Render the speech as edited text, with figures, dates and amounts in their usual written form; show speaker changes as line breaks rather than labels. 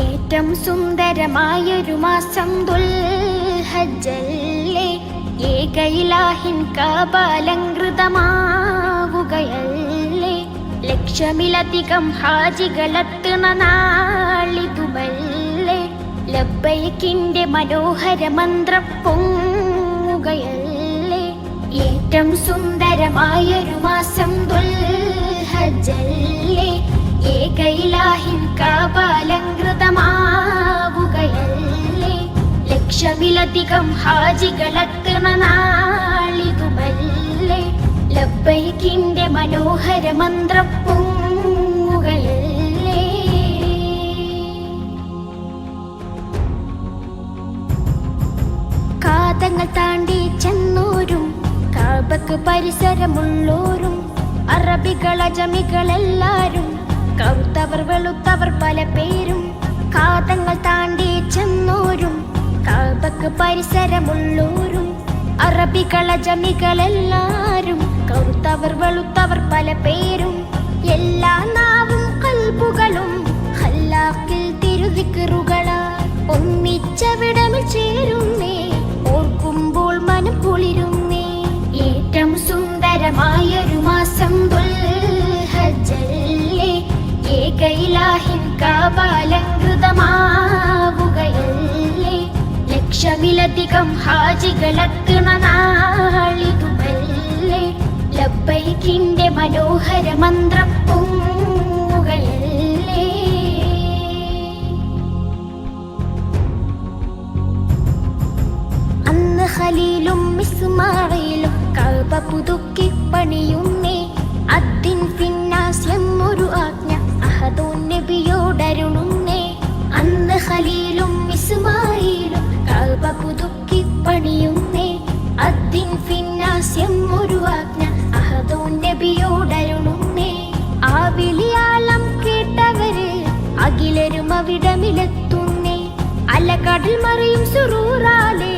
ഏറ്റം സുന്ദരമായൊരു മാസം ദുൽഹജ്ജല്ലേ, ഏകയിലാഹിൻ കാബാലങ്കൃതമാവുകയല്ലേ. ലക്ഷമിലധികം ഹാജികളെത്തുന്ന നാളിതുമല്ലേ, ലബ്ബൈക്കിന്റെ മനോഹര മന്ത്രം പൊങ്ങുകയല്ലേ. ഏറ്റം സുന്ദരമായൊരു മാസം ദുൽഹജ്ജല്ലേ, ഏകയിലാഹിൻ കാബാലങ്കൃതമാവുകയല്ലേ. ലക്ഷമിലധികം ഹാജികളെത്തുന്ന നാളിതുമല്ലേ, ലബ്ബൈക്കിന്റെ മനോഹര മന്ത്രം പൊങ്ങുകയല്ലേ. കാതങ്ങൾ താണ്ടി ചെന്നോരും കാബക്ക് പരിസരമുള്ളോരും, അറബികൾ അജമികളെല്ലാരും, കറുത്തവർ വെളുത്തവർ പല പേരും. കാതങ്ങൾ താണ്ടി ചെന്നോരും കാബക്ക് പരിസരമുള്ളോരും, അറബികൾ അജമികളെല്ലാരും, കറുത്തവർ വെളുത്തവർ പല പേരും. എല്ലാ നാവും കൽബുകളും ഖല്ലാഖിൽ തിരുദിക്റുകളാൽ ഒന്നിച്ചവിടമിൽ ചേരുന്നേ, ഓർക്കുമ്പോൾ മനം കുളിരുന്നേ. ഏറ്റം സുന്ദരമായൊരു മാസം ദുൽഹജ്ജല്ലേ, ഏകയിലാഹിൻ കാബാലങ്കൃതമാവുകയല്ലേ. ലക്ഷമിലധികം ഹാജികളെത്തുന്ന നാളിതുമല്ലേ, ലബ്ബൈക്കിന്റെ മനോഹര മന്ത്രം പൊങ്ങുകയല്ലേ. അന്ന് ഖലീലും ഇസ്മാഈലും കഅബ പുതുക്കി പണിയുന്നേ, അദ്ദിൻ ഫിന്നാസ് എന്നൊരു ആജ്ഞ അഹദുൻ നബിയോടരുളുന്നേ. അന്ന് ഖലീലും ഇസ്മാഈലും കഅബ പുതുക്കി പണിയുന്നേ, അദ്ദിൻ ഫിന്നാസ് എന്നൊരു ആജ്ഞ അഹദുൻ നബിയോടരുളുന്നേ. ആ വിളിയാളം കേട്ടവര് അഖിലരും അവിടമിലെത്തുന്നേ, അലകടൽ മറിയും സുറൂറാലേ